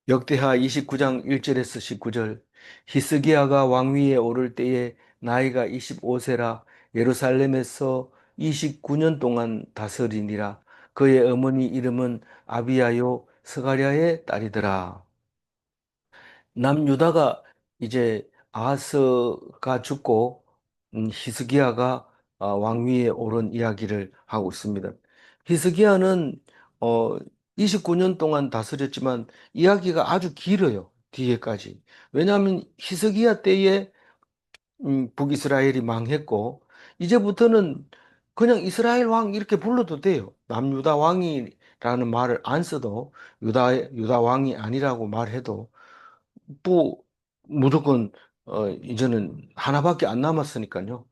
역대하 29장 1절에서 19절. 히스기야가 왕위에 오를 때에 나이가 25세라 예루살렘에서 29년 동안 다스리니라. 그의 어머니 이름은 아비야요 스가랴의 딸이더라. 남유다가 이제 아하스가 죽고 히스기야가 왕위에 오른 이야기를 하고 있습니다. 히스기야는 어, 29년 동안 다스렸지만 이야기가 아주 길어요. 뒤에까지. 왜냐하면 히스기야 때에 북이스라엘이 망했고 이제부터는 그냥 이스라엘 왕 이렇게 불러도 돼요. 남유다 왕이라는 말을 안 써도 유다 왕이 아니라고 말해도 뭐 무조건 이제는 하나밖에 안 남았으니까요.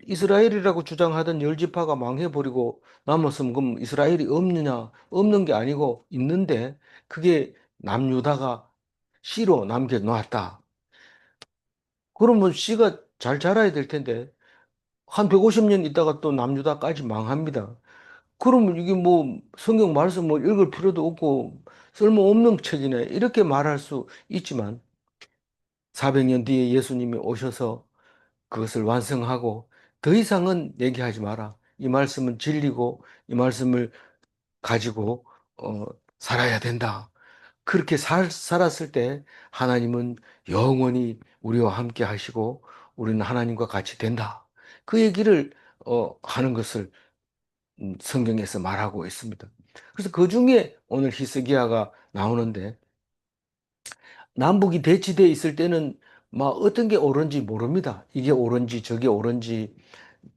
이스라엘이라고 주장하던 열 지파가 망해버리고 남았으면 그럼 이스라엘이 없느냐? 없는 게 아니고 있는데 그게 남유다가 씨로 남겨놓았다. 그러면 씨가 잘 자라야 될 텐데 한 150년 있다가 또 남유다까지 망합니다. 그러면 이게 뭐 성경 말씀 뭐 읽을 필요도 없고 쓸모없는 책이네 이렇게 말할 수 있지만 400년 뒤에 예수님이 오셔서 그것을 완성하고 더 이상은 얘기하지 마라. 이 말씀은 진리고 이 말씀을 가지고 어, 살아야 된다. 그렇게 살았을 때 하나님은 영원히 우리와 함께 하시고 우리는 하나님과 같이 된다. 그 얘기를 하는 것을 성경에서 말하고 있습니다. 그래서 그 중에 오늘 히스기야가 나오는데 남북이 대치돼 있을 때는 막 어떤 게 옳은지 모릅니다. 이게 옳은지 저게 옳은지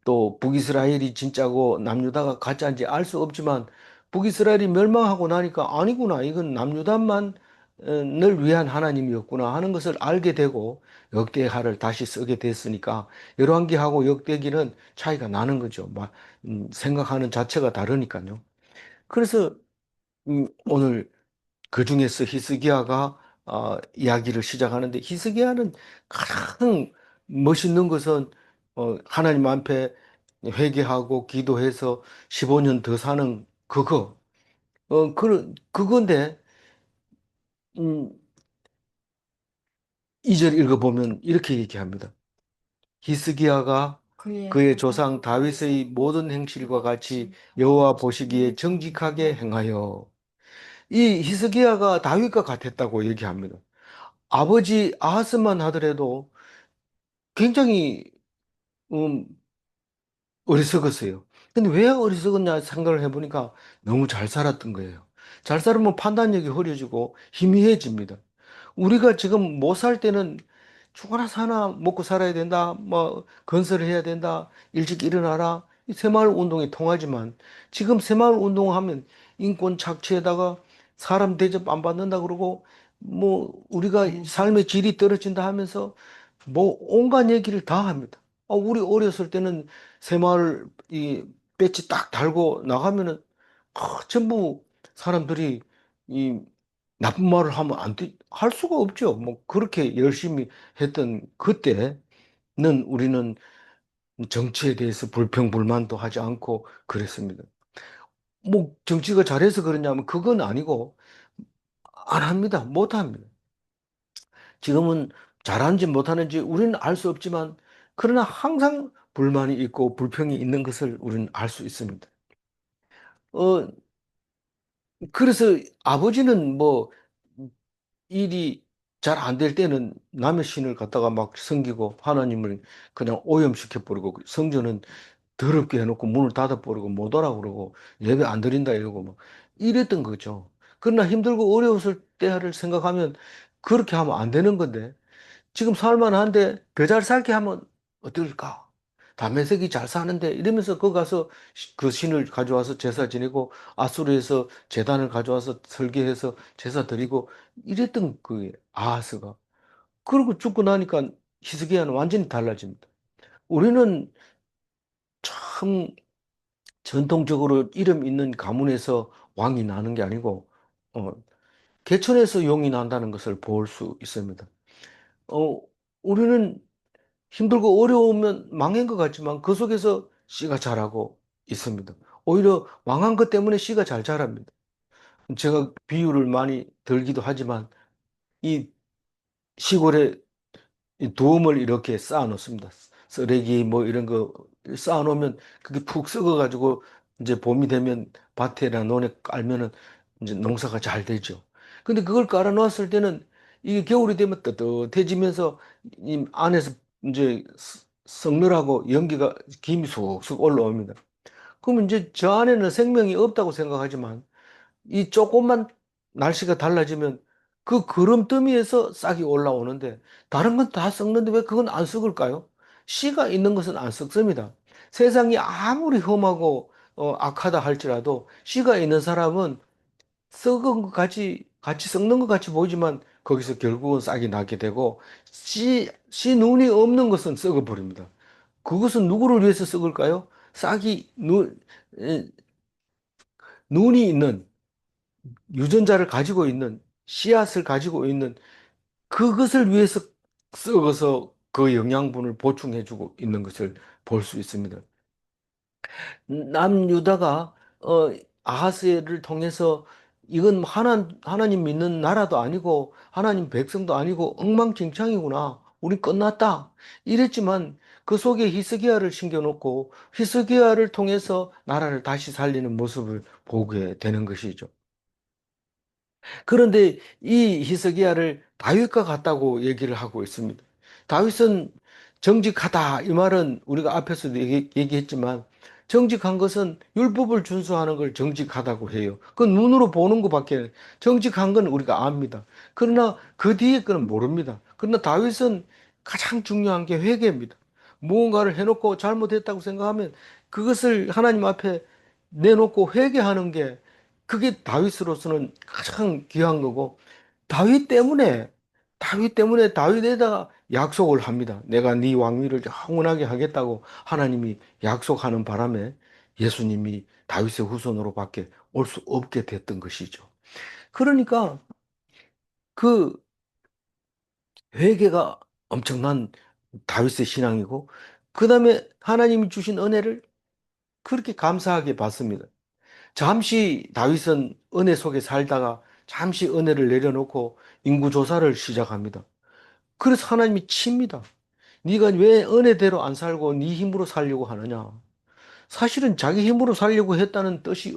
또 북이스라엘이 진짜고 남유다가 가짜인지 알 수 없지만 북이스라엘이 멸망하고 나니까 아니구나. 이건 남유다만 을 위한 하나님이었구나 하는 것을 알게 되고 역대하를 다시 쓰게 됐으니까 열왕기하고 역대기는 차이가 나는 거죠. 생각하는 자체가 다르니까요. 그래서 오늘 그 중에서 히스기야가 이야기를 시작하는데 히스기야는 가장 멋있는 것은 하나님 앞에 회개하고 기도해서 15년 더 사는 그거 그건데 음, 2절 읽어보면 이렇게 얘기합니다. 히스기야가 그의 조상 다윗의 모든 행실과 같이 여호와 보시기에 정직하게 행하여 이 히스기야가 다윗과 같았다고 얘기합니다. 아버지 아하스만 하더라도 굉장히 음, 어리석었어요. 근데 왜 어리석었냐 생각을 해보니까 너무 잘 살았던 거예요. 잘 살면 판단력이 흐려지고 희미해집니다. 우리가 지금 못 살 때는 죽어나 사나 먹고 살아야 된다. 뭐 건설을 해야 된다. 일찍 일어나라. 이 새마을 운동이 통하지만 지금 새마을 운동하면 인권 착취에다가 사람 대접 안 받는다 그러고 뭐 우리가 삶의 질이 떨어진다 하면서 뭐 온갖 얘기를 다 합니다. 우리 어렸을 때는 새마을 이 배지 딱 달고 나가면은 전부 사람들이 이 나쁜 말을 하면 할 수가 없죠. 뭐 그렇게 열심히 했던 그때는 우리는 정치에 대해서 불평불만도 하지 않고 그랬습니다. 뭐 정치가 잘해서 그러냐면 그건 아니고 안 합니다. 못 합니다. 지금은 잘하는지 못하는지 우리는 알 수 없지만 그러나 항상 불만이 있고 불평이 있는 것을 우리는 알 수 있습니다. 어, 그래서 아버지는 뭐 일이 잘 안 될 때는 남의 신을 갖다가 막 섬기고 하나님을 그냥 오염시켜 버리고 성전은 더럽게 해놓고 문을 닫아버리고 못 오라 그러고 예배 안 드린다 이러고 막 이랬던 거죠. 그러나 힘들고 어려웠을 때를 생각하면 그렇게 하면 안 되는 건데 지금 살만한데 더 잘 살게 하면 어떨까? 다메섹이 잘 사는데 이러면서 그 가서 그 신을 가져와서 제사 지내고 아수르에서 제단을 가져와서 설계해서 제사 드리고 이랬던 그 아하스가 그러고 죽고 나니까 히스기야는 완전히 달라집니다. 우리는 참 전통적으로 이름 있는 가문에서 왕이 나는 게 아니고 어, 개천에서 용이 난다는 것을 볼 수 있습니다. 어, 우리는 힘들고 어려우면 망한 것 같지만 그 속에서 씨가 자라고 있습니다. 오히려 망한 것 때문에 씨가 잘 자랍니다. 제가 비유를 많이 들기도 하지만 이 시골에 이 두음을 이렇게 쌓아 놓습니다. 쓰레기 뭐 이런 거 쌓아 놓으면 그게 푹 썩어 가지고 이제 봄이 되면 밭에나 논에 깔면은 이제 농사가 잘 되죠. 근데 그걸 깔아 놓았을 때는 이게 겨울이 되면 뜨뜻해지면서 이 안에서 이제 썩느라고 연기가 김이 쑥쑥 올라옵니다. 그러면 이제 저 안에는 생명이 없다고 생각하지만 이 조금만 날씨가 달라지면 그 구름더미에서 싹이 올라오는데 다른 건 다 썩는데 왜 그건 안 썩을까요? 씨가 있는 것은 안 썩습니다. 세상이 아무리 험하고 악하다 할지라도 씨가 있는 사람은 썩은 것 같이 썩는 것 같이 보이지만 거기서 결국은 싹이 나게 되고 씨 눈이 없는 것은 썩어 버립니다. 그것은 누구를 위해서 썩을까요? 싹이 눈이 있는 유전자를 가지고 있는 씨앗을 가지고 있는 그것을 위해서 썩어서 그 영양분을 보충해주고 있는 것을 볼 수 있습니다. 남유다가 아하스를 통해서 이건 하나님 믿는 나라도 아니고 하나님 백성도 아니고 엉망진창이구나. 우리 끝났다. 이랬지만 그 속에 히스기야를 심겨놓고 히스기야를 통해서 나라를 다시 살리는 모습을 보게 되는 것이죠. 그런데 이 히스기야를 다윗과 같다고 얘기를 하고 있습니다. 다윗은 정직하다. 이 말은 우리가 앞에서도 얘기했지만 정직한 것은 율법을 준수하는 걸 정직하다고 해요. 그 눈으로 보는 것밖에 정직한 건 우리가 압니다. 그러나 그 뒤에 거는 모릅니다. 그러나 다윗은 가장 중요한 게 회개입니다. 무언가를 해놓고 잘못했다고 생각하면 그것을 하나님 앞에 내놓고 회개하는 게 그게 다윗으로서는 가장 귀한 거고 다윗 때문에 다윗에다가 약속을 합니다. 내가 네 왕위를 영원하게 하겠다고 하나님이 약속하는 바람에 예수님이 다윗의 후손으로밖에 올 수 없게 됐던 것이죠. 그러니까 그 회개가 엄청난 다윗의 신앙이고 그다음에 하나님이 주신 은혜를 그렇게 감사하게 받습니다. 잠시 다윗은 은혜 속에 살다가 잠시 은혜를 내려놓고 인구조사를 시작합니다. 그래서 하나님이 칩니다. 네가 왜 은혜대로 안 살고 네 힘으로 살려고 하느냐? 사실은 자기 힘으로 살려고 했다는 뜻이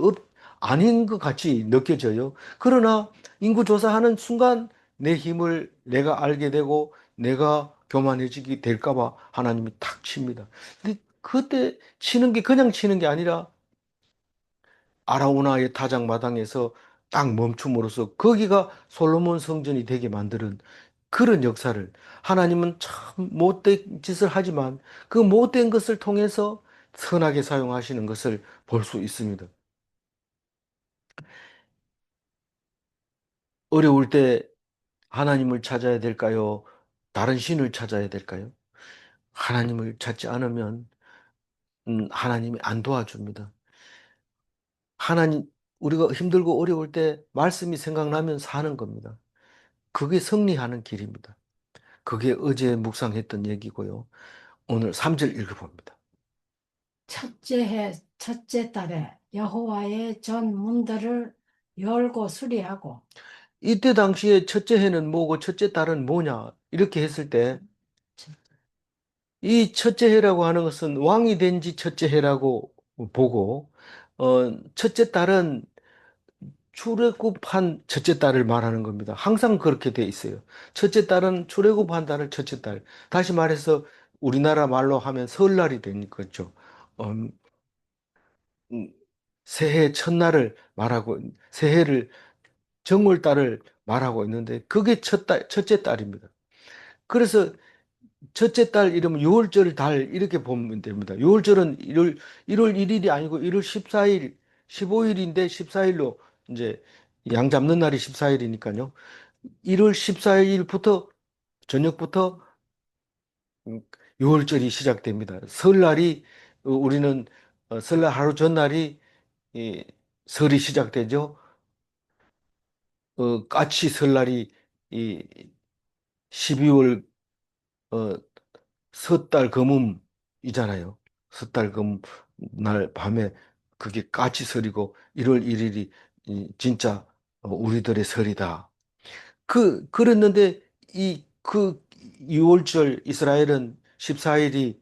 아닌 것 같이 느껴져요. 그러나 인구조사하는 순간 내 힘을 내가 알게 되고 내가 교만해지게 될까 봐 하나님이 탁 칩니다. 근데 그때 치는 게 그냥 치는 게 아니라 아라우나의 타작마당에서 딱 멈춤으로써 거기가 솔로몬 성전이 되게 만드는 그런 역사를 하나님은 참 못된 짓을 하지만 그 못된 것을 통해서 선하게 사용하시는 것을 볼 수 있습니다. 어려울 때 하나님을 찾아야 될까요? 다른 신을 찾아야 될까요? 하나님을 찾지 않으면 하나님이 안 도와줍니다. 하나님 우리가 힘들고 어려울 때 말씀이 생각나면 사는 겁니다. 그게 승리하는 길입니다. 그게 어제 묵상했던 얘기고요. 오늘 3절 읽어봅니다. 첫째 해 첫째 달에 여호와의 전 문들을 열고 수리하고. 이때 당시에 첫째 해는 뭐고 첫째 달은 뭐냐? 이렇게 했을 때 이 첫째 해라고 하는 것은 왕이 된 지 첫째 해라고 보고 첫째 달은 출애굽한 첫째 달을 말하는 겁니다. 항상 그렇게 돼 있어요. 첫째 달은 출애굽한 달을 첫째 달. 다시 말해서 우리나라 말로 하면 설날이 되는 거죠. 음, 음, 새해 첫날을 말하고 새해를 정월달을 말하고 있는데 그게 첫째 달입니다. 그래서 첫째 달 이러면 6월절 달 이렇게 보면 됩니다. 6월절은 1월 1일이 아니고 1월 14일, 15일인데 14일로 이제 양 잡는 날이 14일이니까요. 1월 14일부터 저녁부터 6월절이 시작됩니다. 설날이 우리는 설날 하루 전날이 이 설이 시작되죠. 까치 설날이 이 12월 어, 섣달 금음이잖아요. 섣달 금음 날 밤에 그게 까치설이고 1월 1일이 진짜 우리들의 설이다. 그랬는데 그 6월절 이스라엘은 14일이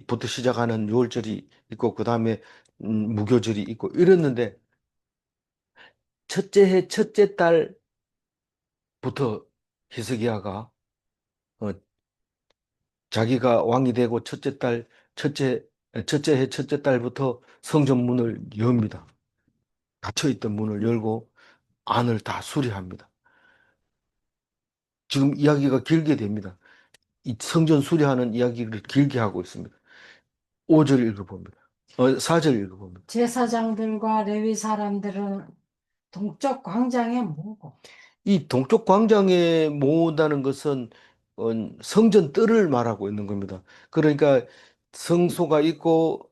부터 시작하는 6월절이 있고 그다음에 무교절이 있고 이랬는데 첫째 해 첫째 달부터 히스기야가 어, 자기가 왕이 되고 첫째 첫째 해 첫째 달부터 성전 문을 엽니다. 닫혀 있던 문을 열고 안을 다 수리합니다. 지금 이야기가 길게 됩니다. 이 성전 수리하는 이야기를 길게 하고 있습니다. 5절 읽어봅니다. 4절 읽어봅니다. 제사장들과 레위 사람들은 동쪽 광장에 모으고 이 동쪽 광장에 모은다는 것은 어, 성전 뜰을 말하고 있는 겁니다. 그러니까 성소가 있고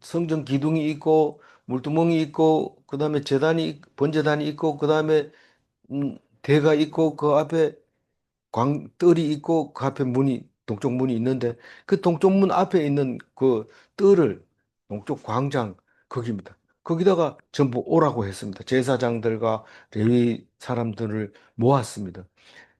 성전 기둥이 있고 물두멍이 있고 그다음에 번제단이 있고 그다음에 대가 있고 그 앞에 뜰이 있고 그 앞에 동쪽 문이 있는데 그 동쪽 문 앞에 있는 그 뜰을 동쪽 광장 거기입니다. 거기다가 전부 오라고 했습니다. 제사장들과 레위 사람들을 모았습니다.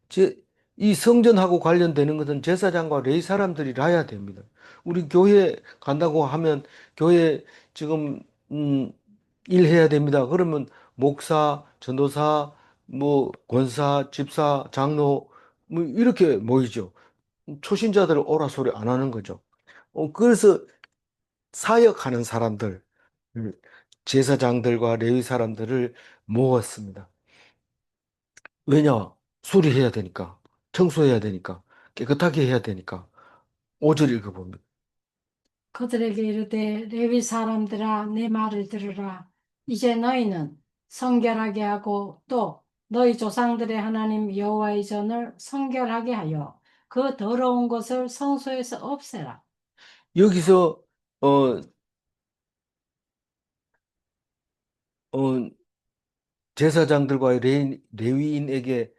제, 이 성전하고 관련되는 것은 제사장과 레위 사람들이라야 됩니다. 우리 교회 간다고 하면 교회 지금 음, 일해야 됩니다. 그러면 목사, 전도사, 뭐 권사, 집사, 장로 뭐 이렇게 모이죠. 초신자들 오라 소리 안 하는 거죠. 그래서 사역하는 사람들, 제사장들과 레위 사람들을 모았습니다. 왜냐? 수리해야 되니까, 청소해야 되니까, 깨끗하게 해야 되니까. 5절 읽어봅니다. 그들에게 이르되 레위 사람들아 내 말을 들으라. 이제 너희는 성결하게 하고 또 너희 조상들의 하나님 여호와의 전을 성결하게 하여 그 더러운 것을 성소에서 없애라. 여기서 어, 어, 제사장들과 레위인에게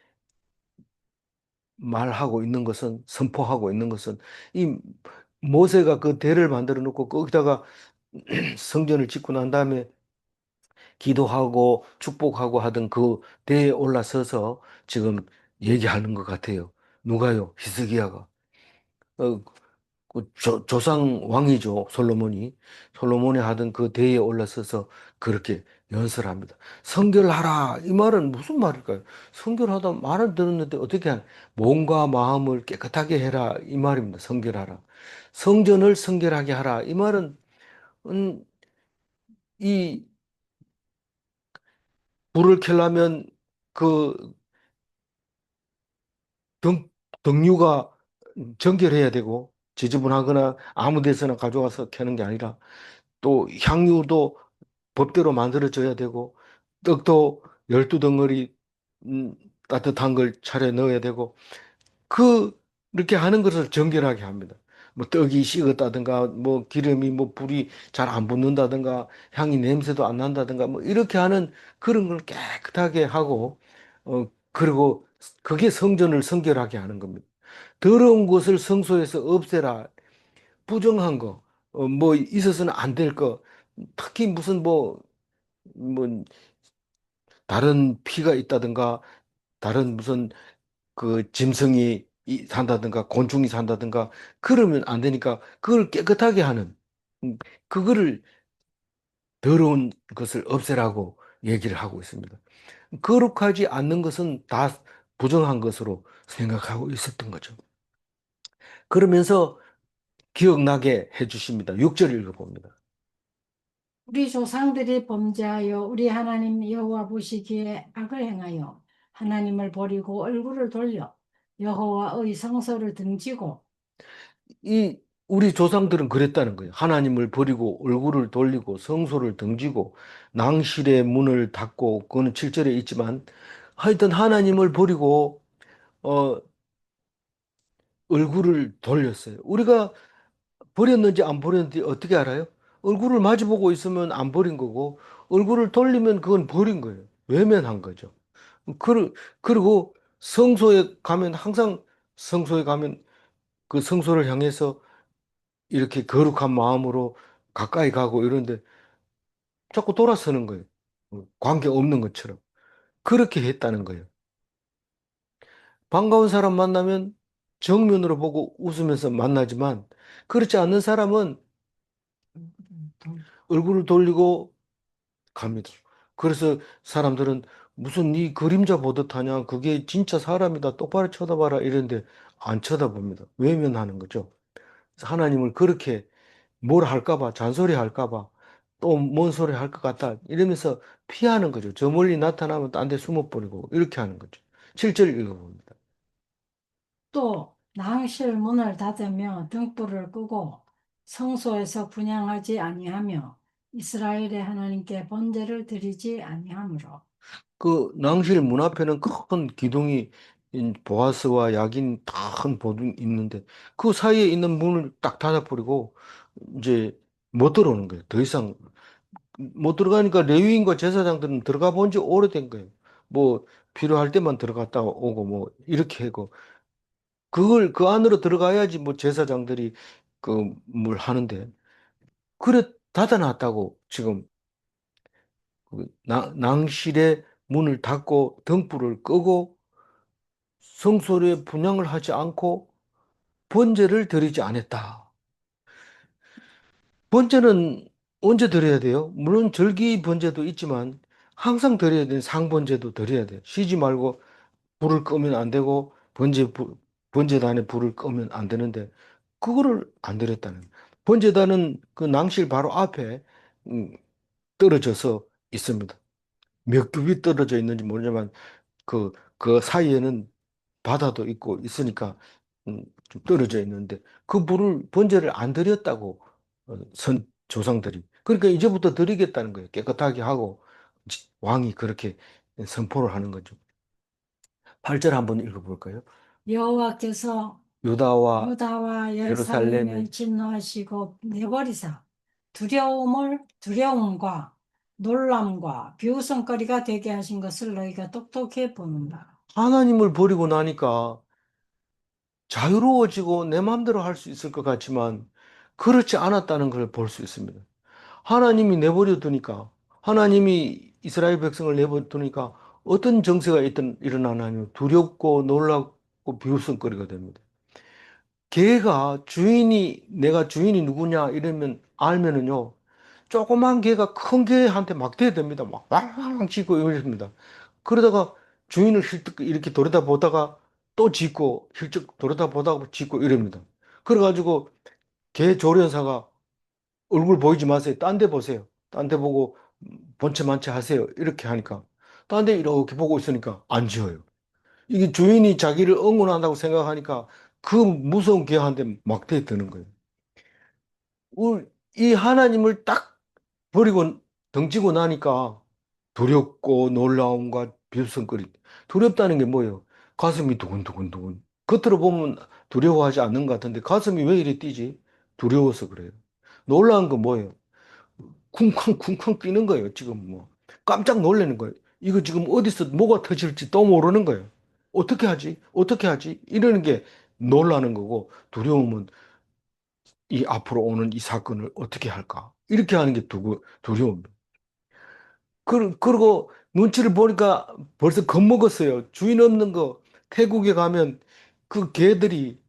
말하고 있는 것은 선포하고 있는 것은 이 모세가 그 대를 만들어 놓고 거기다가 성전을 짓고 난 다음에 기도하고 축복하고 하던 그 대에 올라서서 지금 얘기하는 것 같아요. 누가요? 히스기야가. 어, 그 조상 왕이죠. 솔로몬이 하던 그 대에 올라서서 그렇게 연설합니다. 성결하라. 이 말은 무슨 말일까요? 성결하다 말을 들었는데 어떻게 몸과 마음을 깨끗하게 해라. 이 말입니다. 성결하라. 성전을 성결하게 하라. 이 말은 음, 이 불을 켜려면 그 등, 등유가 정결해야 되고 지저분하거나 아무 데서나 가져와서 켜는 게 아니라 또 향유도 법대로 만들어져야 되고 떡도 12덩어리 음, 따뜻한 걸 차려 넣어야 되고 그렇게 하는 것을 정결하게 합니다. 뭐 떡이 식었다든가 뭐 기름이 뭐 불이 잘 안 붙는다든가 향이 냄새도 안 난다든가 뭐 이렇게 하는 그런 걸 깨끗하게 하고 그리고 그게 성전을 성결하게 하는 겁니다. 더러운 것을 성소에서 없애라. 부정한 거, 뭐 있어서는 안 될 거, 특히 무슨 뭐 다른 피가 있다든가 다른 무슨 그 짐승이 산다든가 곤충이 산다든가 그러면 안 되니까 그걸 깨끗하게 하는 그거를 더러운 것을 없애라고 얘기를 하고 있습니다. 거룩하지 않는 것은 다 부정한 것으로 생각하고 있었던 거죠. 그러면서 기억나게 해주십니다. 6절 읽어봅니다. 우리 조상들이 범죄하여 우리 하나님 여호와 보시기에 악을 행하여 하나님을 버리고 얼굴을 돌려 여호와의 성소를 등지고 이 우리 조상들은 그랬다는 거예요. 하나님을 버리고 얼굴을 돌리고 성소를 등지고 낭실의 문을 닫고 그거는 7절에 있지만 하여튼 하나님을 버리고 어 얼굴을 돌렸어요. 우리가 버렸는지 안 버렸는지 어떻게 알아요? 얼굴을 마주보고 있으면 안 버린 거고 얼굴을 돌리면 그건 버린 거예요. 외면한 거죠. 그리고 항상 성소에 가면 그 성소를 향해서 이렇게 거룩한 마음으로 가까이 가고 이러는데 자꾸 돌아서는 거예요. 관계 없는 것처럼. 그렇게 했다는 거예요. 반가운 사람 만나면 정면으로 보고 웃으면서 만나지만 그렇지 않는 사람은 얼굴을 돌리고 갑니다. 그래서 사람들은 무슨 네 그림자 보듯 하냐? 그게 진짜 사람이다. 똑바로 쳐다봐라. 이런데 안 쳐다봅니다. 외면하는 거죠. 하나님을 그렇게 뭘 할까 봐, 잔소리 할까 봐, 또 뭔 소리 할 것 같다. 이러면서 피하는 거죠. 저 멀리 나타나면 딴데 숨어버리고 이렇게 하는 거죠. 7절 읽어봅니다. 또 낭실 문을 닫으며 등불을 끄고 성소에서 분향하지 아니하며 이스라엘의 하나님께 번제를 드리지 아니하므로. 그 낭실 문 앞에는 큰 기둥이 보아스와 야긴 큰 보둥이 있는데 그 사이에 있는 문을 딱 닫아버리고 이제 못 들어오는 거예요. 더 이상 못 들어가니까 레위인과 제사장들은 들어가 본 지 오래된 거예요. 뭐 필요할 때만 들어갔다 오고 뭐 이렇게 하고 그걸 그 안으로 들어가야지 뭐 제사장들이 그 뭘 하는데 그래 닫아놨다고 지금 그 낭실의 문을 닫고 등불을 끄고 성소에 분향을 하지 않고 번제를 드리지 않았다. 번제는 언제 드려야 돼요? 물론 절기 번제도 있지만 항상 드려야 되는 상번제도 드려야 돼요. 쉬지 말고 불을 끄면 안 되고 번제단에 불을 끄면 안 되는데 그거를 안 드렸다는 거예요. 번제단은 그 낭실 바로 앞에 음, 떨어져서 있습니다. 몇 급이 떨어져 있는지 모르지만 그 사이에는 바다도 있고 있으니까 좀 떨어져 있는데 그 불을 번제를 안 드렸다고 선 조상들이 그러니까 이제부터 드리겠다는 거예요. 깨끗하게 하고 왕이 그렇게 선포를 하는 거죠. 8절 한번 읽어볼까요? 여호와께서 유다와 유다와 예루살렘에 예루살렘을 진노하시고 내버리사 두려움과 놀람과 비웃음거리가 되게 하신 것을 너희가 똑똑히 보는다. 하나님을 버리고 나니까 자유로워지고 내 마음대로 할 수 있을 것 같지만 그렇지 않았다는 걸 볼 수 있습니다. 하나님이 내버려 두니까 하나님이 이스라엘 백성을 내버려 두니까 어떤 정세가 있든 일어나냐면 두렵고 놀랍고 비웃음거리가 됩니다. 개가 주인이 내가 주인이 누구냐 이러면 알면은요 조그만 개가 큰 개한테 막 대듭니다. 막 왕왕 짖고 이러십니다. 그러다가 주인을 힐뜩 이렇게 돌아다보다가 또 짖고 힐쩍 돌아다보다가 짖고 이럽니다. 그래가지고 개 조련사가 얼굴 보이지 마세요. 딴 데 보세요. 딴 데 보고 본체 만체 하세요. 이렇게 하니까 딴 데 이렇게 보고 있으니까 안 짖어요. 이게 주인이 자기를 응원한다고 생각하니까 그 무서운 개한테 막 대드는 거예요. 이 하나님을 딱 버리고 덩치고 나니까 두렵고 놀라움과 비웃음거리. 두렵다는 게 뭐예요? 가슴이 두근두근두근. 겉으로 보면 두려워하지 않는 것 같은데 가슴이 왜 이래 뛰지? 두려워서 그래요. 놀라운 건 뭐예요? 쿵쾅쿵쾅 뛰는 거예요, 지금 뭐. 깜짝 놀라는 거예요. 이거 지금 어디서 뭐가 터질지 또 모르는 거예요. 어떻게 하지? 어떻게 하지? 이러는 게 놀라는 거고, 두려움은 이 앞으로 오는 이 사건을 어떻게 할까? 이렇게 하는 게 두려움입니다. 그리고 눈치를 보니까 벌써 겁먹었어요. 주인 없는 거, 태국에 가면 그 개들이,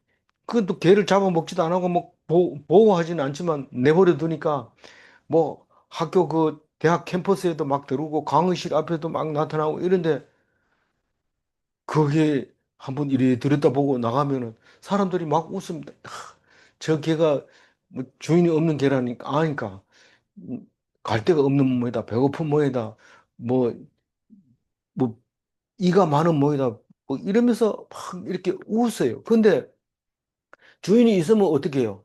그것도 개를 잡아먹지도 안 하고 뭐 보호하지는 않지만 내버려 두니까 뭐 학교 그 대학 캠퍼스에도 막 들어오고 강의실 앞에도 막 나타나고 이런데 그게 한번 이리 들여다보고 나가면은 사람들이 막 웃습니다. 저 개가 뭐 주인이 없는 개라니까 아니까 갈 데가 없는 모이다 배고픈 모이다 뭐 뭐 이가 많은 모이다 뭐 이러면서 막 이렇게 웃어요. 근데 주인이 있으면 어떻게 해요?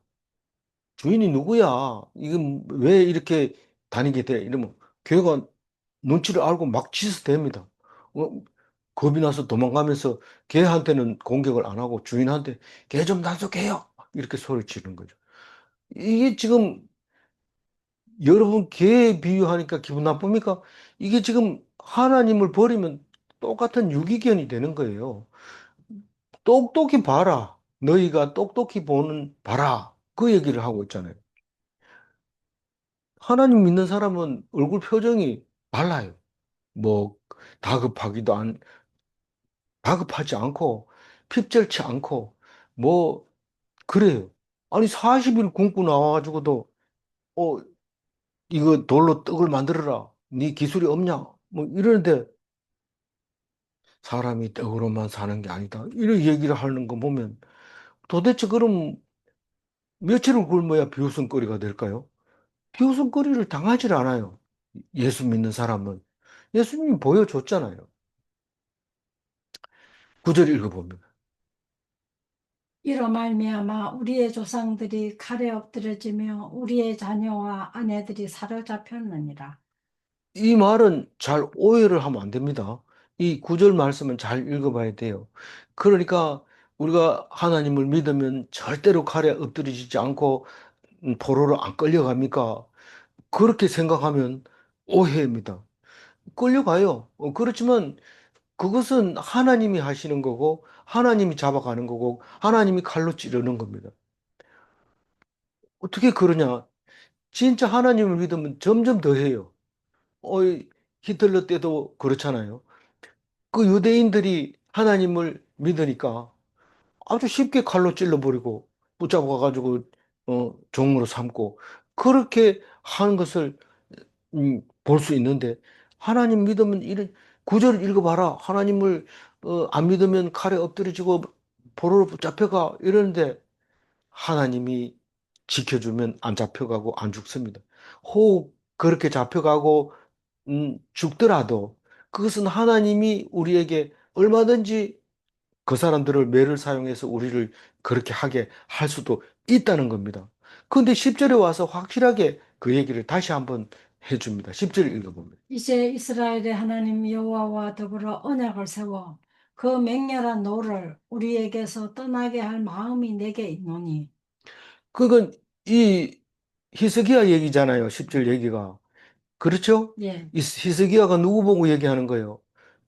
주인이 누구야? 이건 왜 이렇게 다니게 돼? 이러면 걔가 눈치를 알고 막 치서댑니다. 어, 겁이 나서 도망가면서 걔한테는 공격을 안 하고 주인한테 걔 좀 단속해요. 이렇게 소리 지르는 거죠. 이게 지금 여러분 개에 비유하니까 기분 나쁩니까? 이게 지금 하나님을 버리면 똑같은 유기견이 되는 거예요. 똑똑히 봐라. 너희가 똑똑히 보는 봐라. 그 얘기를 하고 있잖아요. 하나님 믿는 사람은 얼굴 표정이 달라요. 뭐 다급하기도 안 다급하지 않고 핍절치 않고 뭐 그래요. 아니 40일 굶고 나와가지고도 어 이거 돌로 떡을 만들어라. 네 기술이 없냐? 뭐 이러는데 사람이 떡으로만 사는 게 아니다. 이런 얘기를 하는 거 보면 도대체 그럼 며칠을 굶어야 비웃음거리가 될까요? 비웃음거리를 당하지 않아요. 예수 믿는 사람은. 예수님이 보여줬잖아요. 구절 읽어보면. 이로 말미암아 우리의 조상들이 칼에 엎드려지며 우리의 자녀와 아내들이 사로잡혔느니라. 이 말은 잘 오해를 하면 안 됩니다. 이 구절 말씀은 잘 읽어봐야 돼요. 그러니까 우리가 하나님을 믿으면 절대로 칼에 엎드려지지 않고 포로로 안 끌려갑니까? 그렇게 생각하면 오해입니다. 끌려가요. 그렇지만 그것은 하나님이 하시는 거고, 하나님이 잡아가는 거고, 하나님이 칼로 찌르는 겁니다. 어떻게 그러냐? 진짜 하나님을 믿으면 점점 더 해요. 이 히틀러 때도 그렇잖아요. 그 유대인들이 하나님을 믿으니까 아주 쉽게 칼로 찔러버리고 붙잡아가지고 종으로 삼고 그렇게 하는 것을 볼 수 있는데 하나님 믿으면 이런 구절을 읽어봐라. 하나님을 안 믿으면 칼에 엎드려지고 포로로 잡혀가 이러는데 하나님이 지켜주면 안 잡혀가고 안 죽습니다. 혹 그렇게 잡혀가고 죽더라도 그것은 하나님이 우리에게 얼마든지 그 사람들을 매를 사용해서 우리를 그렇게 하게 할 수도 있다는 겁니다. 그런데 10절에 와서 확실하게 그 얘기를 다시 한번 해줍니다. 10절 읽어보면. 이제 이스라엘의 하나님 여호와와 더불어 언약을 세워 그 맹렬한 노를 우리에게서 떠나게 할 마음이 내게 있노니. 그건 이 히스기야 얘기잖아요. 10절 얘기가. 그렇죠? 예, 이 히스기야가 누구 보고 얘기하는 거예요?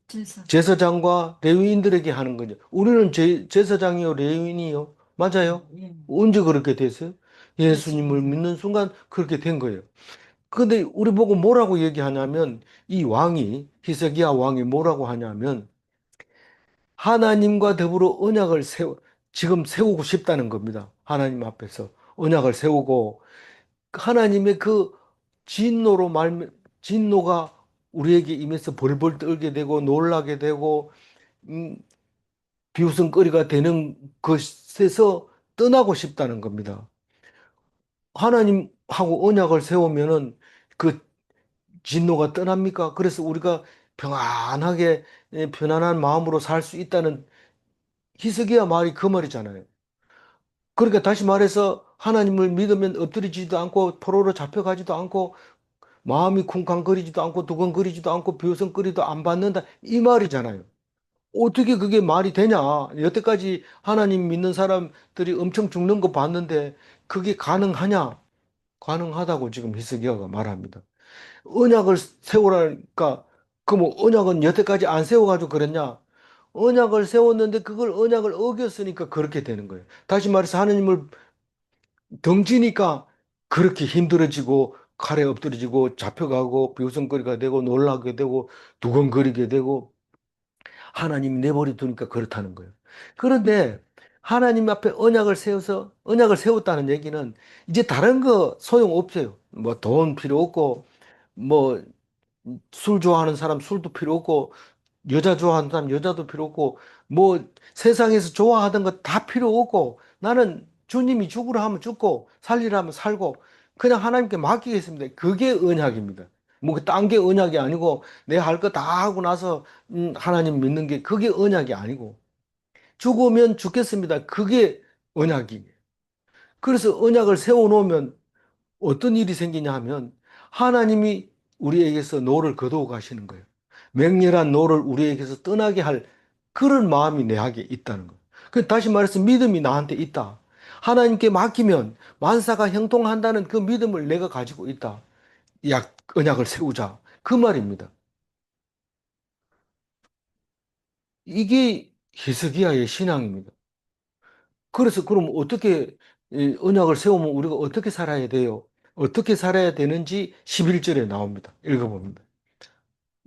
제사장. 제사장과 레위인들에게 하는 거죠. 우리는 제사장이요, 레위인이요. 맞아요? 예, 언제 그렇게 됐어요? 예수님을 됐습니다. 믿는 순간 그렇게 된 거예요. 근데 우리 보고 뭐라고 얘기하냐면 이 왕이 히스기야 왕이 뭐라고 하냐면 하나님과 더불어 언약을 지금 세우고 싶다는 겁니다. 하나님 앞에서 언약을 세우고 하나님의 그 진노가 우리에게 임해서 벌벌 떨게 되고 놀라게 되고 음, 비웃음거리가 되는 것에서 떠나고 싶다는 겁니다. 하나님하고 언약을 세우면은 그 진노가 떠납니까? 그래서 우리가 평안하게 편안한 마음으로 살 수 있다는 히스기야 말이 그 말이잖아요. 그러니까 다시 말해서 하나님을 믿으면 엎드리지도 않고 포로로 잡혀가지도 않고 마음이 쿵쾅거리지도 않고 두근거리지도 않고 비웃음거리도 안 받는다 이 말이잖아요. 어떻게 그게 말이 되냐? 여태까지 하나님 믿는 사람들이 엄청 죽는 거 봤는데 그게 가능하냐? 가능하다고 지금 히스기야가 말합니다. 언약을 세우라니까 그 뭐 언약은 여태까지 안 세워가지고 그랬냐? 언약을 세웠는데 그걸 언약을 어겼으니까 그렇게 되는 거예요. 다시 말해서 하나님을 덩치니까 그렇게 힘들어지고 칼에 엎드려지고 잡혀가고 비웃음거리가 되고 놀라게 되고 두근거리게 되고 하나님이 내버려 두니까 그렇다는 거예요. 그런데 하나님 앞에 언약을 세워서 언약을 세웠다는 얘기는 이제 다른 거 소용없어요. 뭐 돈 필요 없고 뭐 술 좋아하는 사람 술도 필요 없고 여자 좋아하는 사람 여자도 필요 없고 뭐 세상에서 좋아하던 거 다 필요 없고 나는 주님이 죽으라 하면 죽고 살리라 하면 살고 그냥 하나님께 맡기겠습니다. 그게 언약입니다. 뭐 딴 게 언약이 아니고 내 할 거 다 하고 나서 하나님 믿는 게 그게 언약이 아니고 죽으면 죽겠습니다. 그게 언약이에요. 그래서 언약을 세워놓으면 어떤 일이 생기냐 하면 하나님이 우리에게서 노를 거두어 가시는 거예요. 맹렬한 노를 우리에게서 떠나게 할 그런 마음이 내게 있다는 거예요. 그 다시 말해서 믿음이 나한테 있다. 하나님께 맡기면 만사가 형통한다는 그 믿음을 내가 가지고 있다. 언약을 세우자. 그 말입니다. 이게 히스기야의 신앙입니다. 그래서 그럼 어떻게 이 언약을 세우면 우리가 어떻게 살아야 돼요? 어떻게 살아야 되는지 11절에 나옵니다. 읽어봅니다.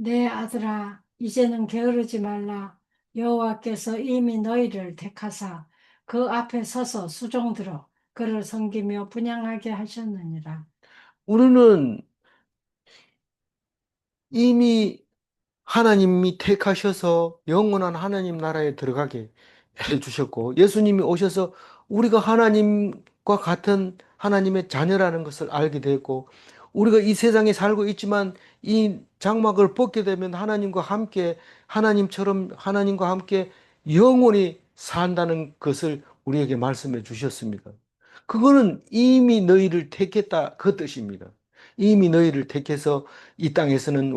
내 아들아, 이제는 게으르지 말라. 여호와께서 이미 너희를 택하사 그 앞에 서서 수종들어 그를 섬기며 분향하게 하셨느니라. 우리는 이미 하나님이 택하셔서 영원한 하나님 나라에 들어가게 해주셨고, 예수님이 오셔서 우리가 하나님과 같은 하나님의 자녀라는 것을 알게 되었고, 우리가 이 세상에 살고 있지만 이 장막을 벗게 되면 하나님과 함께, 하나님처럼 하나님과 함께 영원히 산다는 것을 우리에게 말씀해 주셨습니다. 그거는 이미 너희를 택했다, 그 뜻입니다. 이미 너희를 택해서 이 땅에서는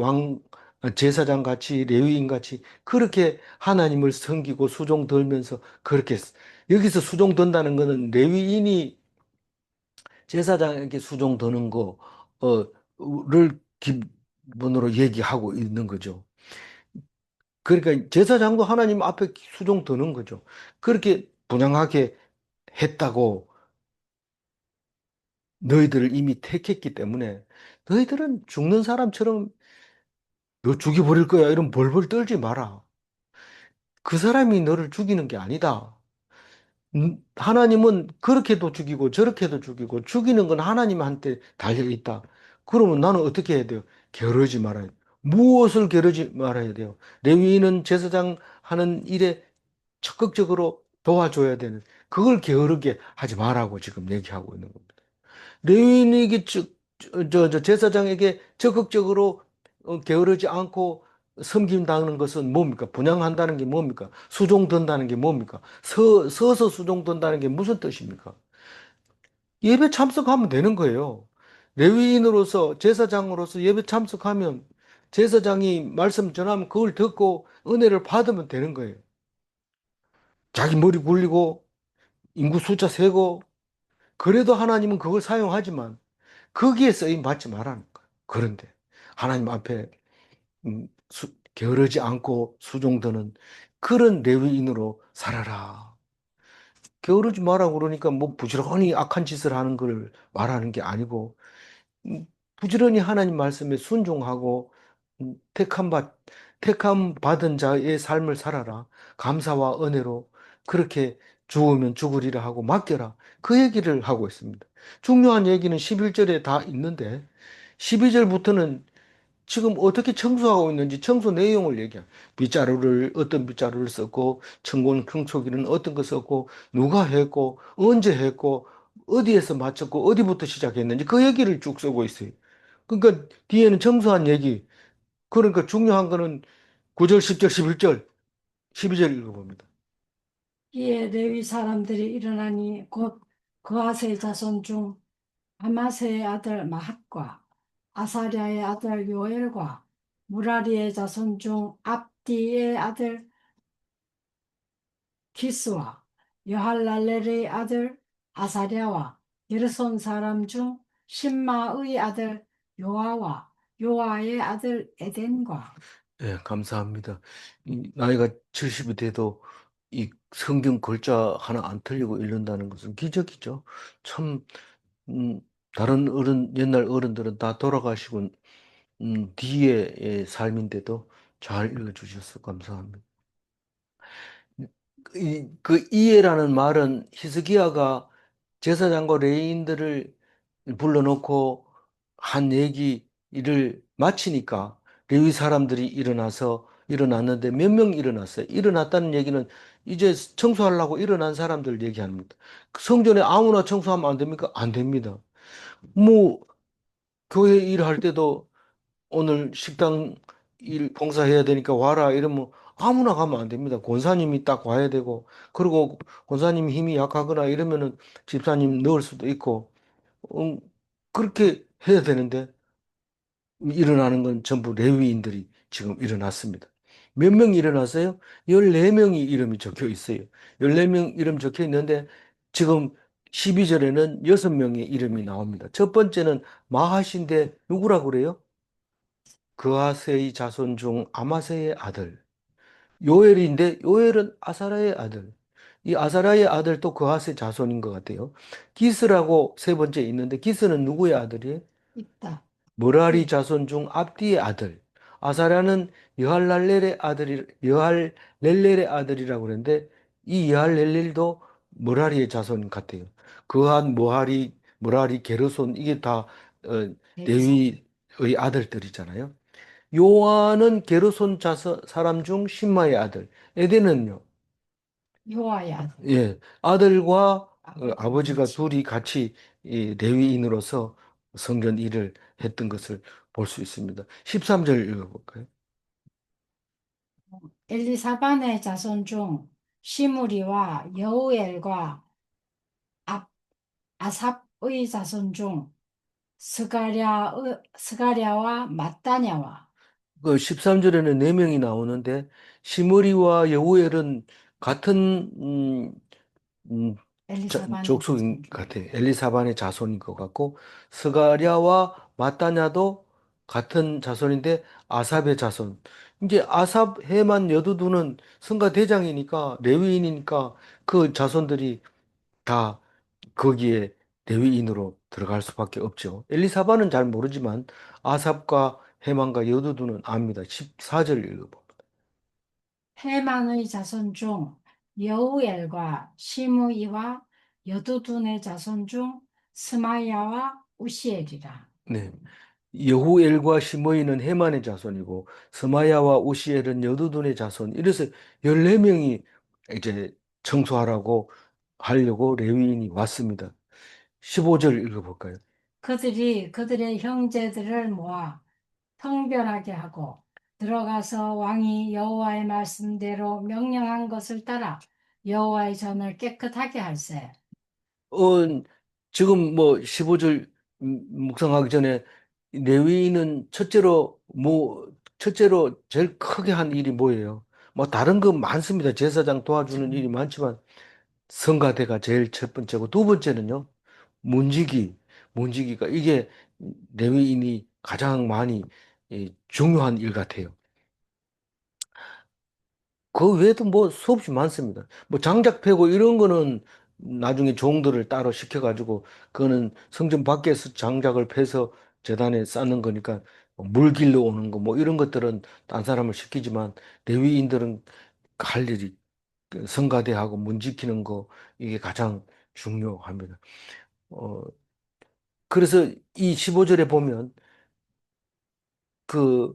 제사장 같이 레위인 같이 그렇게 하나님을 섬기고 수종 들면서 그렇게 여기서 수종 든다는 것은 레위인이 제사장에게 수종 드는 거를 기본으로 얘기하고 있는 거죠. 그러니까 제사장도 하나님 앞에 수종 드는 거죠. 그렇게 분양하게 했다고 너희들을 이미 택했기 때문에 너희들은 죽는 사람처럼 너 죽여버릴 거야 이런 벌벌 떨지 마라. 그 사람이 너를 죽이는 게 아니다. 하나님은 그렇게도 죽이고 저렇게도 죽이고 죽이는 건 하나님한테 달려 있다. 그러면 나는 어떻게 해야 돼요? 게으르지 말아야 돼요. 무엇을 게으르지 말아야 돼요? 레위인은 제사장 하는 일에 적극적으로 도와줘야 되는 그걸 게으르게 하지 말라고 지금 얘기하고 있는 겁니다. 레위인에게 제사장에게 적극적으로 게으르지 않고 섬긴다는 것은 뭡니까? 분양한다는 게 뭡니까? 수종든다는 게 뭡니까? 서서 수종든다는 게 무슨 뜻입니까? 예배 참석하면 되는 거예요. 레위인으로서 제사장으로서 예배 참석하면 제사장이 말씀 전하면 그걸 듣고 은혜를 받으면 되는 거예요. 자기 머리 굴리고 인구 숫자 세고 그래도 하나님은 그걸 사용하지만 거기에 쓰임 받지 말라는 거예요. 그런데 하나님 앞에 게으르지 않고 수종드는 그런 레위인으로 살아라. 게으르지 마라 그러니까 뭐 부지런히 악한 짓을 하는 걸 말하는 게 아니고 부지런히 하나님 말씀에 순종하고 택함 받은 자의 삶을 살아라. 감사와 은혜로 그렇게 죽으면 죽으리라 하고 맡겨라. 그 얘기를 하고 있습니다. 중요한 얘기는 11절에 다 있는데 12절부터는 지금 어떻게 청소하고 있는지 청소 내용을 얘기해요. 어떤 빗자루를 썼고, 청초기는 어떤 거 썼고, 누가 했고, 언제 했고, 어디에서 마쳤고, 어디부터 시작했는지 그 얘기를 쭉 쓰고 있어요. 그러니까 뒤에는 청소한 얘기, 그러니까 중요한 거는 9절, 10절, 11절, 12절 읽어봅니다. 이에 레위 사람들이 일어나니 곧 그아세 자손 중 아마세의 아들 마핫과 아사랴의 아들 요엘과 무라리의 자손 중 압디의 아들 기스와 여할랄렐의 아들 아사랴와 게르손 사람 중 신마의 아들 요아와 요아의 아들 에덴과 예, 감사합니다. 나이가 70이 돼도 이 성경 글자 하나 안 틀리고 읽는다는 것은 기적이죠. 참, 음, 다른 옛날 어른들은 다 돌아가시고, 뒤의 삶인데도 잘 읽어주셔서 감사합니다. 그 이해라는 말은 히스기야가 제사장과 레위인들을 불러놓고 한 얘기를 마치니까 레위 사람들이 일어났는데 몇 명 일어났어요. 일어났다는 얘기는 이제 청소하려고 일어난 사람들 얘기합니다. 성전에 아무나 청소하면 안 됩니까? 안 됩니다. 뭐 교회 일할 때도 오늘 식당 일 봉사해야 되니까 와라 이러면 아무나 가면 안 됩니다. 권사님이 딱 와야 되고 그리고 권사님 힘이 약하거나 이러면은 집사님 넣을 수도 있고 음, 그렇게 해야 되는데 일어나는 건 전부 레위인들이 지금 일어났습니다. 몇 명이 일어났어요? 14명이 이름이 적혀 있어요. 14명 이름 적혀 있는데 지금 12절에는 6명의 이름이 나옵니다. 첫 번째는 마하신데 누구라고 그래요? 그아세의 자손 중 아마세의 아들. 요엘인데 요엘은 아사라의 아들. 이 아사라의 아들도 그아세 자손인 것 같아요. 기스라고 세 번째 있는데 기스는 누구의 아들이에요? 있다. 머라리 자손 중 압디의 아들. 아사랴는 여할렐렐의 아들이라고 그러는데 이 여할렐렐도 머라리의 자손 같아요. 그한 머라리 게르손 이게 다 레위의 아들들이잖아요. 요한은 게르손 사람 중 신마의 아들. 에덴은요. 요아야. 예, 아들과 아버지가 아버지. 둘이 같이 이 레위인으로서 성전 일을 했던 것을 볼 수 있습니다. 13절 읽어볼까요? 엘리사반의 자손 중 시므리와 여우엘과 아, 아삽의 자손 중 스가랴와 마따냐와 그 13절에는 네 명이 나오는데 시므리와 여우엘은 같은 엘리사반의 족속인 자손 것 중 같아요. 엘리사반의 자손인 것 같고 스가랴와 마따냐도 같은 자손인데 아삽의 자손. 이제 아삽, 헤만, 여두두는 성가 대장이니까 레위인이니까 그 자손들이 다 거기에 레위인으로 들어갈 수밖에 없죠. 엘리사반은 잘 모르지만 아삽과 헤만과 여두두는 압니다. 14절 읽어봅니다. 헤만의 자손 중 여우엘과 시므이와 여두둔의 자손 중 스마야와 우시엘이라. 네. 여후엘과 시므이는 헤만의 자손이고 스마야와 우시엘은 여두둔의 자손. 이래서 14명이 이제 청소하라고 하려고 레위인이 왔습니다. 15절 읽어볼까요? 그들이 그들의 형제들을 모아 성별하게 하고 들어가서 왕이 여호와의 말씀대로 명령한 것을 따라 여호와의 전을 깨끗하게 할세. 어, 지금 뭐 15절 묵상하기 전에 레위인은 첫째로 제일 크게 한 일이 뭐예요? 뭐 다른 거 많습니다. 제사장 도와주는 일이 많지만 성가대가 제일 첫 번째고 두 번째는요. 문지기, 문지기가 이게 레위인이 가장 많이 중요한 일 같아요. 그 외에도 뭐 수없이 많습니다. 뭐 장작 패고 이런 거는 나중에 종들을 따로 시켜가지고 그거는 성전 밖에서 장작을 패서 제단에 쌓는 거니까 물 길러 오는 거 뭐 이런 것들은 딴 사람을 시키지만 레위인들은 할 일이 그 성가대하고 문 지키는 거 이게 가장 중요합니다. 어, 그래서 이 15절에 보면 그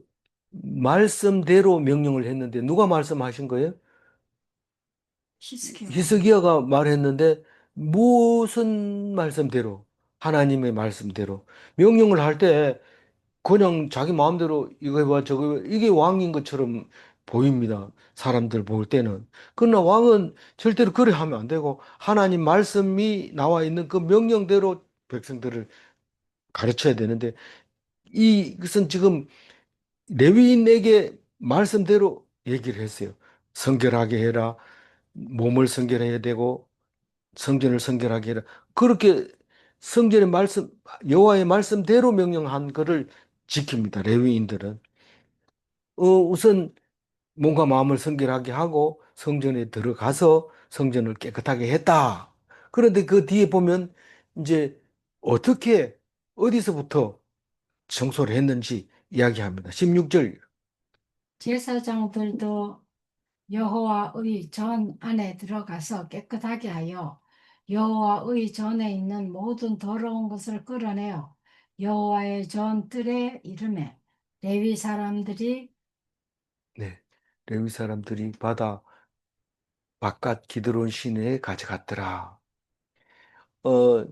말씀대로 명령을 했는데 누가 말씀하신 거예요? 히스기야가 히스기야가 말했는데 무슨 말씀대로 하나님의 말씀대로 명령을 할 때 그냥 자기 마음대로 이거 해봐 저거 해봐 이게 왕인 것처럼 보입니다. 사람들 볼 때는. 그러나 왕은 절대로 그래 하면 안 되고 하나님 말씀이 나와 있는 그 명령대로 백성들을 가르쳐야 되는데 이것은 지금 레위인에게 말씀대로 얘기를 했어요. 성결하게 해라. 몸을 성결해야 되고 성전을 성결하게 해라. 그렇게 성전의 말씀, 여호와의 말씀대로 명령한 것을 지킵니다. 레위인들은. 우선 몸과 마음을 성결하게 하고 성전에 들어가서 성전을 깨끗하게 했다. 그런데 그 뒤에 보면 이제 어떻게 어디서부터 청소를 했는지 이야기합니다. 16절. 제사장들도 여호와의 전 안에 들어가서 깨끗하게 하여 여호와의 전에 있는 모든 더러운 것을 끌어내어 여호와의 전 뜰에 이르매 레위 사람들이 네. 레위 사람들이 바다 바깥 기드론 시내에 가져갔더라. 어,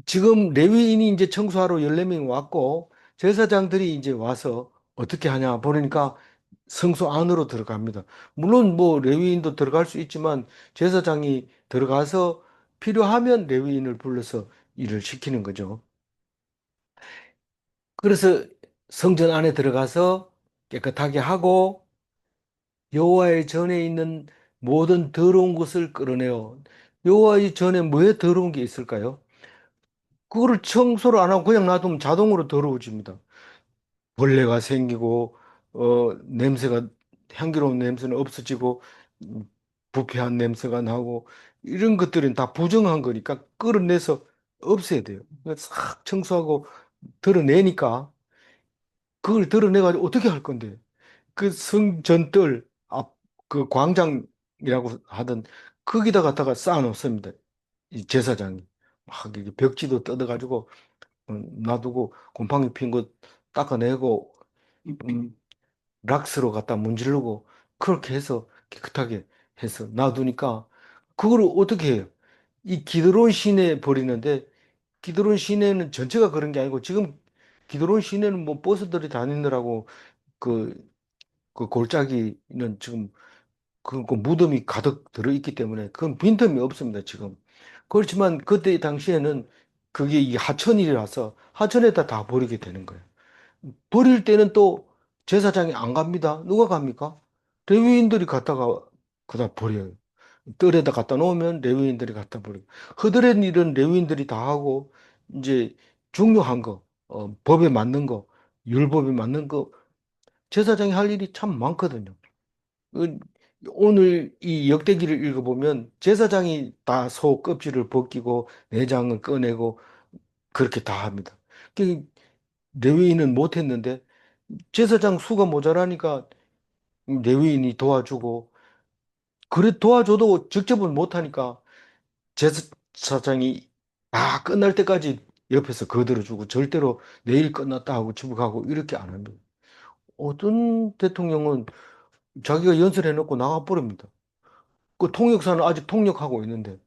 지금 레위인이 이제 청소하러 14명이 왔고 제사장들이 이제 와서 어떻게 하냐 보니까 성소 안으로 들어갑니다. 물론 뭐 레위인도 들어갈 수 있지만 제사장이 들어가서 필요하면 레위인을 불러서 일을 시키는 거죠. 그래서 성전 안에 들어가서 깨끗하게 하고 여호와의 전에 있는 모든 더러운 것을 끌어내요. 여호와의 전에 왜 더러운 게 있을까요? 그거를 청소를 안 하고 그냥 놔두면 자동으로 더러워집니다. 벌레가 생기고, 냄새가, 향기로운 냄새는 없어지고, 음, 부패한 냄새가 나고, 이런 것들은 다 부정한 거니까 끌어내서 없애야 돼요. 그래서 싹 청소하고 드러내니까 그걸 드러내가지고 어떻게 할 건데? 그 성전뜰 앞, 그 광장이라고 하던 거기다 갖다가 쌓아놓습니다. 이 제사장이. 막 이게 벽지도 뜯어가지고 놔두고 곰팡이 핀 거 닦아내고 음, 락스로 갖다 문지르고 그렇게 해서 깨끗하게 해서 놔두니까 그걸 어떻게 해요? 이 기드론 시내 버리는데 기드론 시내는 전체가 그런 게 아니고 지금 기드론 시내는 뭐 버스들이 다니느라고 그, 그 골짜기는 지금 그 무덤이 가득 들어있기 때문에 그건 빈틈이 없습니다, 지금. 그렇지만 그때 당시에는 그게 이 하천이라서 하천에다 다 버리게 되는 거예요. 버릴 때는 또 제사장이 안 갑니다. 누가 갑니까? 레위인들이 갖다가 그다 버려요. 뜰에다 갖다 놓으면 레위인들이 갖다 버려요. 허드렛 일은 레위인들이 다 하고 이제 중요한 거, 법에 맞는 거, 율법에 맞는 거 제사장이 할 일이 참 많거든요. 그, 오늘 이 역대기를 읽어보면 제사장이 다 소 껍질을 벗기고 내장을 꺼내고 그렇게 다 합니다. 그 레위인은 못했는데 제사장 수가 모자라니까 레위인이 도와주고 그래 도와줘도 직접은 못하니까 제사장이 다 끝날 때까지 옆에서 거들어주고 절대로 내일 끝났다 하고 집에 가고 이렇게 안 합니다. 어떤 대통령은 자기가 연설해 놓고 나가버립니다. 그 통역사는 아직 통역하고 있는데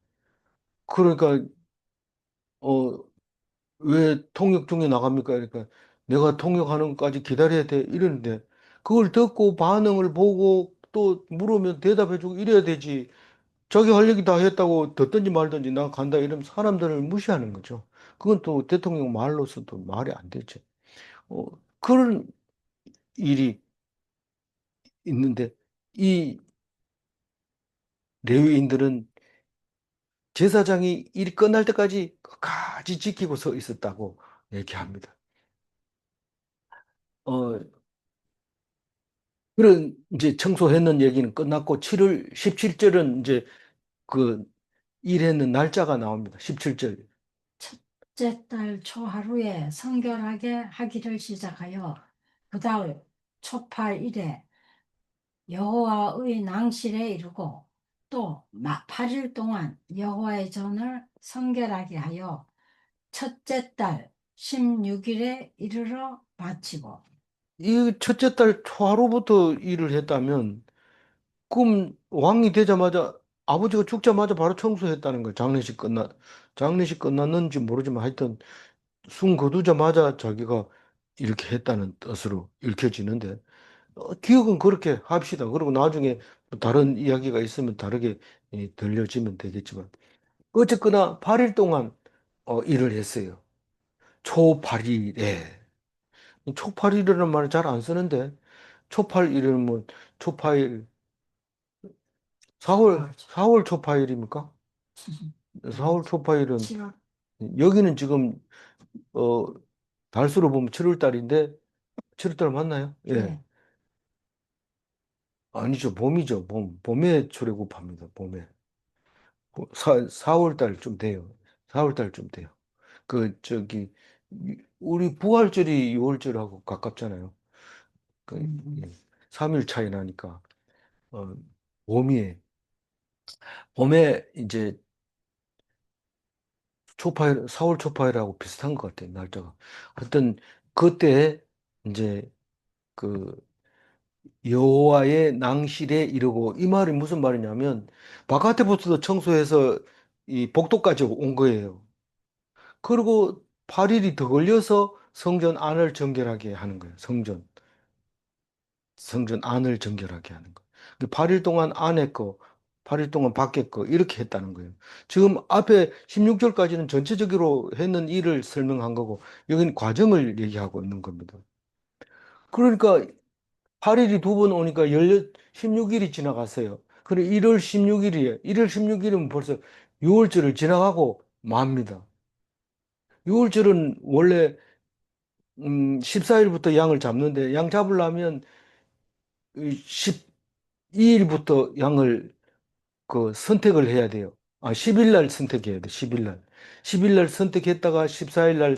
그러니까 어 왜 통역 중에 나갑니까? 그러니까 내가 통역하는 것까지 기다려야 돼 이러는데 그걸 듣고 반응을 보고 또 물으면 대답해주고 이래야 되지. 자기 할 얘기 다 했다고 듣든지 말든지 나 간다 이러면 사람들을 무시하는 거죠. 그건 또 대통령 말로서도 말이 안 되죠. 어, 그런 일이 있는데 이 레위인들은 제사장이 일 끝날 때까지 끝까지 지키고 서 있었다고 얘기합니다. 어, 그런 이제 청소했는 얘기는 끝났고 7월 17절은 이제 그 일했는 날짜가 나옵니다. 17절. 첫째 달 초하루에 성결하게 하기를 시작하여 그 다음 초팔일에 여호와의 낭실에 이르고 또 8일 동안 여호와의 전을 성결하게 하여 첫째 달 16일에 이르러 마치고. 이 첫째 달 초하루부터 일을 했다면 그럼 왕이 되자마자 아버지가 죽자마자 바로 청소했다는 거예요. 장례식 끝났는지 모르지만 하여튼 숨 거두자마자 자기가 이렇게 했다는 뜻으로 읽혀지는데 기억은 그렇게 합시다. 그리고 나중에 또 다른 이야기가 있으면 다르게 들려지면 되겠지만 어쨌거나 8일 동안 일을 했어요. 초 8일에 초8일이라는 말을 잘 안 쓰는데 초8일은 뭐 초8일 4월 초파일입니까? 4월 초파일은 7월. 여기는 지금 어 달수로 보면 7월 달인데 7월 달 맞나요? 예. 네. 아니죠. 봄이죠. 봄에 출애굽합니다. 봄에. 4월 달쯤 돼요. 4월 달쯤 돼요. 그 저기 우리 부활절이 6월절하고 가깝잖아요. 그 예. 3일 차이 나니까 어 봄이에 이제 초파일, 4월 초파일하고 비슷한 것 같아요, 날짜가. 하여튼, 그때, 이제, 그, 여호와의 낭실에 이르고, 이 말이 무슨 말이냐면, 바깥에부터도 청소해서 이 복도까지 온 거예요. 그리고 8일이 더 걸려서 성전 안을 정결하게 하는 거예요, 성전 안을 정결하게 하는 거. 8일 동안 안에 거, 8일 동안 밖에 거, 이렇게 했다는 거예요. 지금 앞에 16절까지는 전체적으로 했는 일을 설명한 거고, 여기는 과정을 얘기하고 있는 겁니다. 그러니까 8일이 두 번 오니까 16일이 지나갔어요. 그리고 1월 16일이에요. 1월 16일이면 벌써 6월절을 지나가고 맙니다. 6월절은 원래 14일부터 양을 잡는데 양 잡으려면 12일부터 양을 그 선택을 해야 돼요. 10일 날 선택해야 돼. 10일 날. 10일 날 선택했다가 14일 날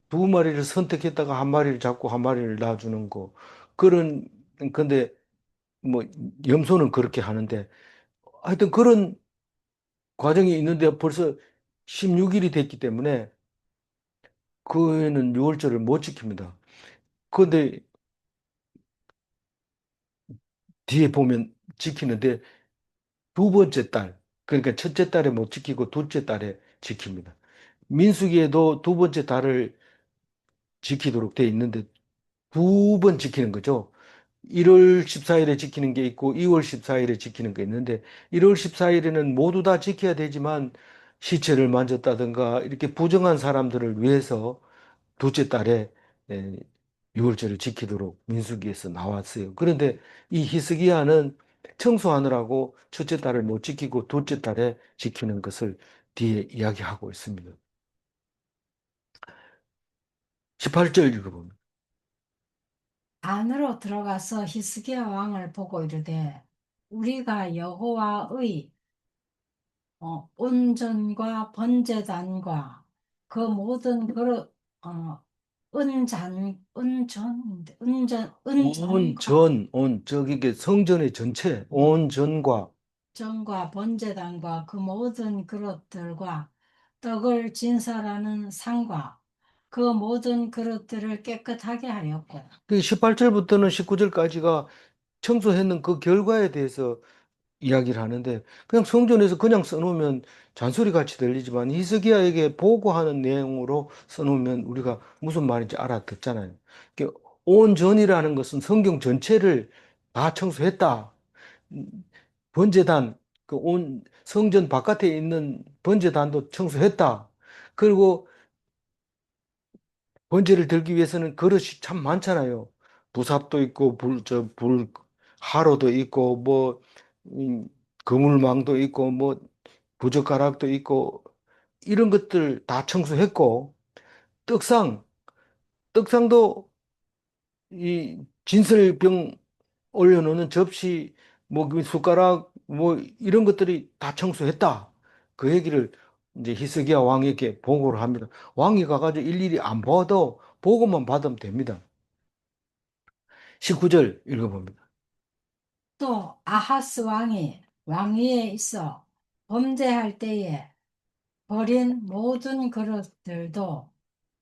두 마리를 선택했다가 한 마리를 잡고 한 마리를 놔주는 거. 그런, 근데 뭐 염소는 그렇게 하는데 하여튼 그런 과정이 있는데 벌써 16일이 됐기 때문에 그 애는 유월절을 못 지킵니다. 그런데 뒤에 보면 지키는데 두 번째 딸, 그러니까 첫째 딸에 못 지키고 둘째 딸에 지킵니다. 민수기에도 두 번째 달을 지키도록 돼 있는데 두 번 지키는 거죠. 1월 14일에 지키는 게 있고 2월 14일에 지키는 게 있는데 1월 14일에는 모두 다 지켜야 되지만 시체를 만졌다든가 이렇게 부정한 사람들을 위해서 둘째 달에 에, 6월절을 지키도록 민수기에서 나왔어요. 그런데 이 히스기야는 청소하느라고 첫째 달을 못 지키고 둘째 달에 지키는 것을 뒤에 이야기하고 있습니다. 18절 읽어보면 안으로 들어가서 히스기야 왕을 보고 이르되 우리가 여호와의 온전과 번제단과 그 모든 그릇 은전과 저기 이게 성전의 전체 온 전과 전과 번제단과 그 모든 그릇들과 떡을 진설하는 상과 그 모든 그릇들을 깨끗하게 하였고 18절부터는 19절까지가 청소했는 그 결과에 대해서 이야기를 하는데 그냥 성전에서 그냥 써놓으면 잔소리 같이 들리지만 히스기야에게 보고하는 내용으로 써놓으면 우리가 무슨 말인지 알아듣잖아요. 온 전이라는 것은 성경 전체를 다 청소했다. 번제단, 그 온 성전 바깥에 있는 번제단도 청소했다. 그리고 번제를 들기 위해서는 그릇이 참 많잖아요. 부삽도 있고 하로도 있고 뭐 그물망도 있고 뭐 부젓가락도 있고 이런 것들 다 청소했고 떡상 떡상도 이 진설병 올려놓는 접시 뭐그 숟가락 뭐 이런 것들이 다 청소했다. 그 얘기를 이제 히스기야 왕에게 보고를 합니다. 왕이 가가지고 일일이 안 봐도 보고만 받으면 됩니다. 19절 읽어봅니다. 또 아하스 왕이 왕위에 있어 범죄할 때에 버린 모든 그릇들도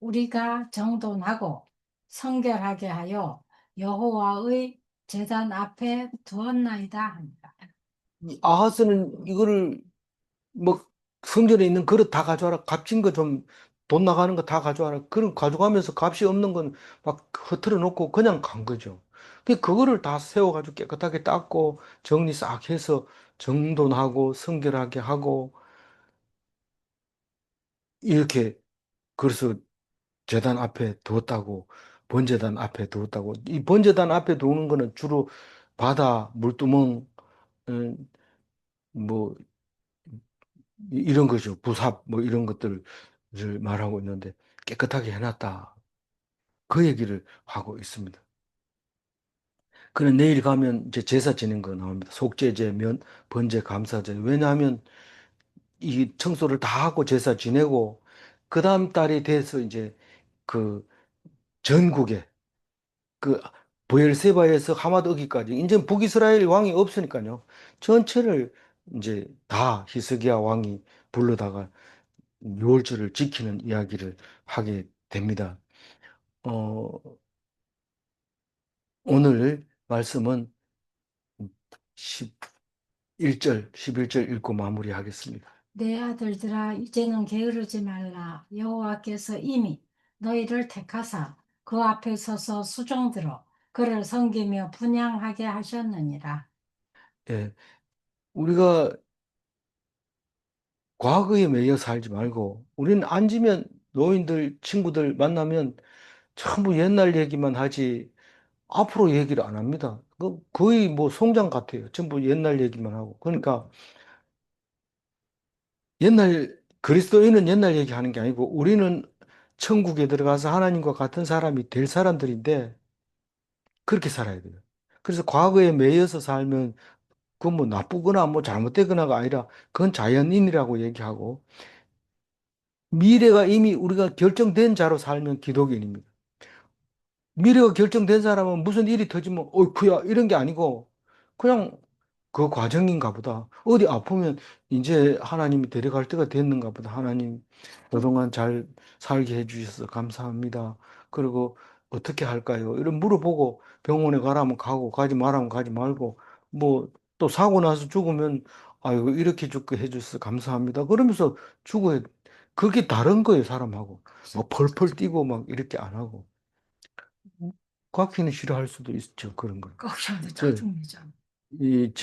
우리가 정돈하고 성결하게 하여 여호와의 제단 앞에 두었나이다 합니다. 이 아하스는 이거를 뭐 성전에 있는 그릇 다 가져와라. 값진 거 좀 돈 나가는 거 다 가져와라. 그럼 가져가면서 값이 없는 건 막 흐트러 놓고 그냥 간 거죠. 그거를 다 세워가지고 깨끗하게 닦고 정리 싹 해서 정돈하고 성결하게 하고 이렇게 그래서 재단 앞에 두었다고 번제단 앞에 두었다고 이 번제단 앞에 두는 거는 주로 바다 물두멍 음, 뭐 이런 거죠. 부삽 뭐 이런 것들을 말하고 있는데 깨끗하게 해놨다. 그 얘기를 하고 있습니다. 그는 내일 가면 이제 제사 지낸 거 나옵니다. 속죄제, 면, 번제, 감사제. 왜냐하면 이 청소를 다 하고 제사 지내고 그 다음 달이 돼서 이제 그 전국에 그 브엘세바에서 하마드기까지 이제 북이스라엘 왕이 없으니까요. 전체를 이제 다 히스기야 왕이 불러다가 유월절을 지키는 이야기를 하게 됩니다. 어, 오늘 말씀은 11절, 11절 읽고 마무리하겠습니다. 내 아들들아 이제는 게으르지 말라 여호와께서 이미 너희를 택하사 그 앞에 서서 수종들어 그를 섬기며 분향하게 하셨느니라. 예, 우리가 과거에 매여 살지 말고 우리는 앉으면 노인들, 친구들 만나면 전부 옛날 얘기만 하지 앞으로 얘기를 안 합니다. 거의 뭐 송장 같아요. 전부 옛날 얘기만 하고. 그러니까 그리스도인은 옛날 얘기하는 게 아니고 우리는 천국에 들어가서 하나님과 같은 사람이 될 사람들인데 그렇게 살아야 돼요. 그래서 과거에 매여서 살면 그건 뭐 나쁘거나 뭐 잘못되거나가 아니라 그건 자연인이라고 얘기하고 미래가 이미 우리가 결정된 자로 살면 기독인입니다. 미래가 결정된 사람은 무슨 일이 터지면 어이쿠야 이런 게 아니고 그냥 그 과정인가 보다. 어디 아프면 이제 하나님이 데려갈 때가 됐는가 보다. 하나님 그동안 잘 살게 해주셔서 감사합니다. 그리고 어떻게 할까요? 이런 물어보고 병원에 가라면 가고 가지 말라면 가지 말고 뭐 또 사고 나서 죽으면 아이고 이렇게 죽게 해주셔서 감사합니다. 그러면서 죽어야 그게 다른 거예요, 사람하고. 뭐 펄펄 뛰고 막 이렇게 안 하고. 곽피는 싫어할 수도 있죠, 그런 걸. 꽉샤도 그, 짜증내잖아. 이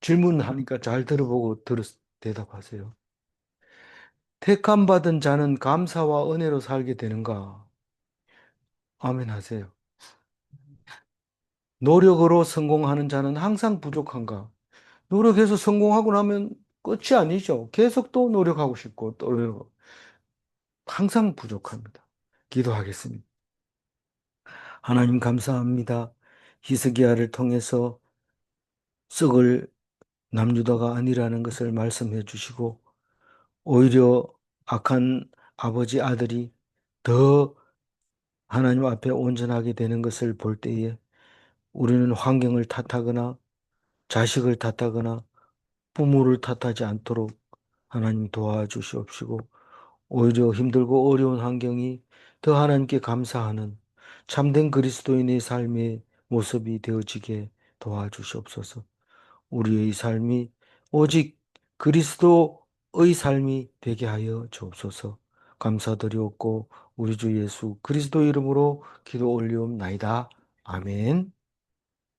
질문하니까 잘 들어보고 대답하세요. 택함 받은 자는 감사와 은혜로 살게 되는가? 아멘 하세요. 노력으로 성공하는 자는 항상 부족한가? 노력해서 성공하고 나면 끝이 아니죠. 계속 또 노력하고 싶고, 또 항상 부족합니다. 기도하겠습니다. 하나님 감사합니다. 히스기야를 통해서 썩을 남유다가 아니라는 것을 말씀해 주시고, 오히려 악한 아버지 아들이 더 하나님 앞에 온전하게 되는 것을 볼 때에 우리는 환경을 탓하거나 자식을 탓하거나 부모를 탓하지 않도록 하나님 도와주시옵시고 오히려 힘들고 어려운 환경이 더 하나님께 감사하는 참된 그리스도인의 삶의 모습이 되어지게 도와주시옵소서. 우리의 삶이 오직 그리스도의 삶이 되게 하여 주옵소서. 감사드리옵고 우리 주 예수 그리스도 이름으로 기도 올리옵나이다. 아멘.